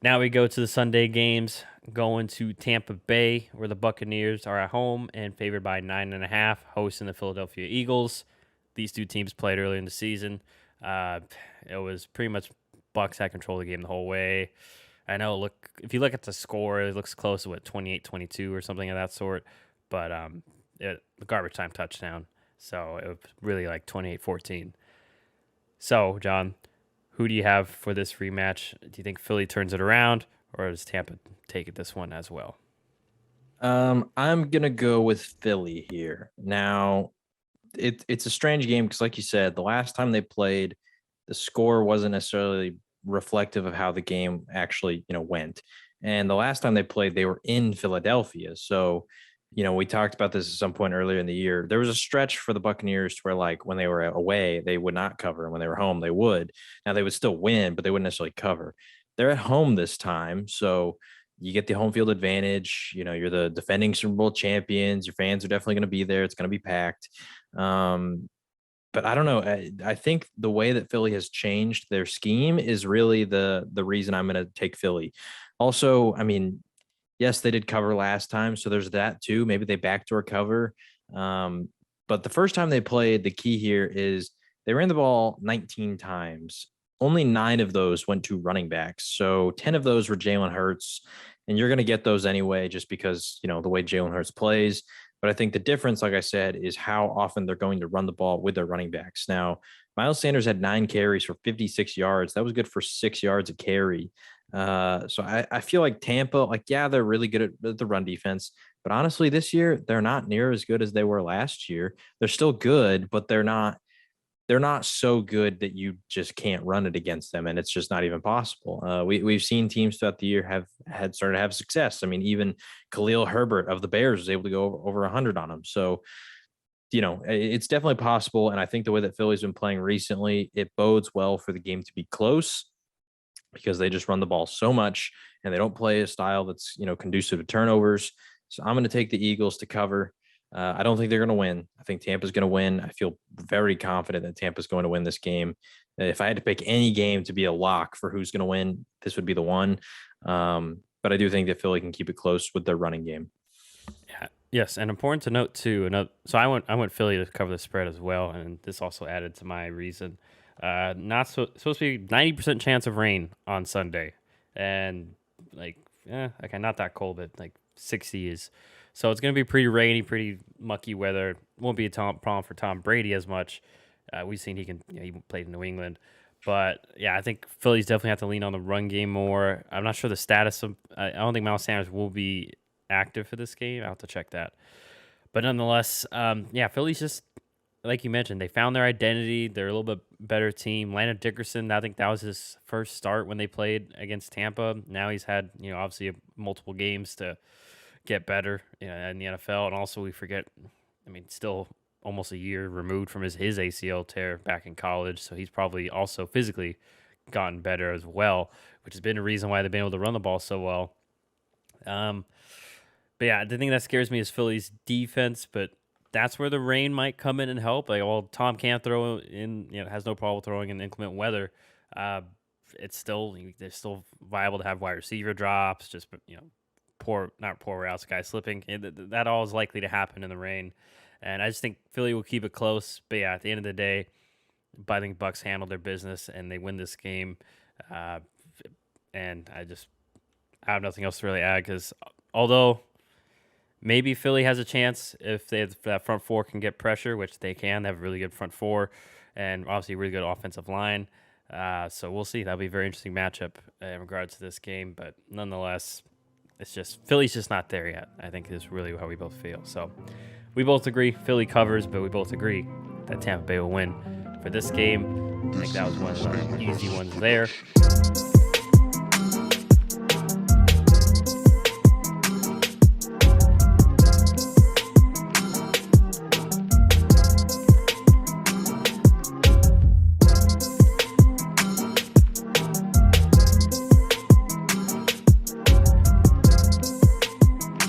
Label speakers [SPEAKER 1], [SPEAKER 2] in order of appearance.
[SPEAKER 1] Now we go to the Sunday games, going to Tampa Bay, where the Buccaneers are at home and favored by 9.5, hosting the Philadelphia Eagles. These two teams played early in the season. Uh, it was pretty much Bucks had control of the game the whole way. I know, look, if you look at the score, it looks close to 28-22 or something of that sort. But the garbage time touchdown. So it was really like 28-14. So, John, who do you have for this rematch? Do you think Philly turns it around, or does Tampa take it this one as well?
[SPEAKER 2] I'm gonna go with Philly here. Now, it's a strange game because, like you said, the last time they played, the score wasn't necessarily reflective of how the game actually, went. And the last time they played, they were in Philadelphia. So, we talked about this at some point earlier in the year. There was a stretch for the Buccaneers where, like, when they were away, they would not cover, and when they were home, they would. Now they would still win, but they wouldn't necessarily cover. They're at home this time, so you get the home field advantage. You're the defending Super Bowl champions. Your fans are definitely going to be there. It's going to be packed. Um, but I don't know. I think the way that Philly has changed their scheme is really the reason I'm going to take Philly. Also, I mean, yes, they did cover last time, so there's that too. Maybe they backdoor cover. But the first time they played, the key here is they ran the ball 19 times. Only 9 of those went to running backs. So 10 of those were Jalen Hurts. And you're going to get those anyway, just because, the way Jalen Hurts plays. But I think the difference, like I said, is how often they're going to run the ball with their running backs. Now, Miles Sanders had 9 carries for 56 yards. That was good for 6 yards a carry. So I feel like Tampa, like, yeah, they're really good at the run defense. But honestly, this year, they're not near as good as they were last year. They're still good, but they're not so good that you just can't run it against them, and it's just not even possible. We've seen teams throughout the year have had started to have success. I mean, even Khalil Herbert of the Bears was able to go over 100 on them. So, it's definitely possible, and I think the way that Philly's been playing recently, it bodes well for the game to be close because they just run the ball so much, and they don't play a style that's conducive to turnovers. So I'm going to take the Eagles to cover. I don't think they're going to win. I think Tampa's going to win. I feel very confident that Tampa's going to win this game. If I had to pick any game to be a lock for who's going to win, this would be the one. But I do think that Philly can keep it close with their running game.
[SPEAKER 1] Yeah. Yes, and important to note too. So I went Philly to cover the spread as well, and this also added to my reason. Not supposed to be 90% chance of rain on Sunday, and like okay, not that cold, but like 60 is. So it's going to be pretty rainy, pretty mucky weather. Won't be a problem for Tom Brady as much. We've seen he played in New England. But yeah, I think Phillies definitely have to lean on the run game more. I'm not sure the status of. I don't think Miles Sanders will be active for this game. I'll have to check that. But nonetheless, yeah, Phillies just like you mentioned, they found their identity. They're a little bit better team. Landon Dickerson, I think that was his first start when they played against Tampa. Now he's had obviously multiple games to get better in the NFL. And also, we forget, I mean, still almost a year removed from his ACL tear back in college. So he's probably also physically gotten better as well, which has been a reason why they've been able to run the ball so well. But yeah, the thing that scares me is Philly's defense, but that's where the rain might come in and help. Like, well, Tom can't throw in, has no problem throwing in inclement weather. It's still, they're still viable to have wide receiver drops, just, not poor routes, guys slipping. That all is likely to happen in the rain. And I just think Philly will keep it close. But yeah, at the end of the day, I think Bucks handle their business and they win this game. And I have nothing else to really add because although maybe Philly has a chance if that front four can get pressure, which they can. They have a really good front four and obviously a really good offensive line. So we'll see. That'll be a very interesting matchup in regards to this game. But nonetheless, it's just Philly's just not there yet. I think is really how we both feel. So we both agree Philly covers, but we both agree that Tampa Bay will win for this game. I think that was one of the easy ones there.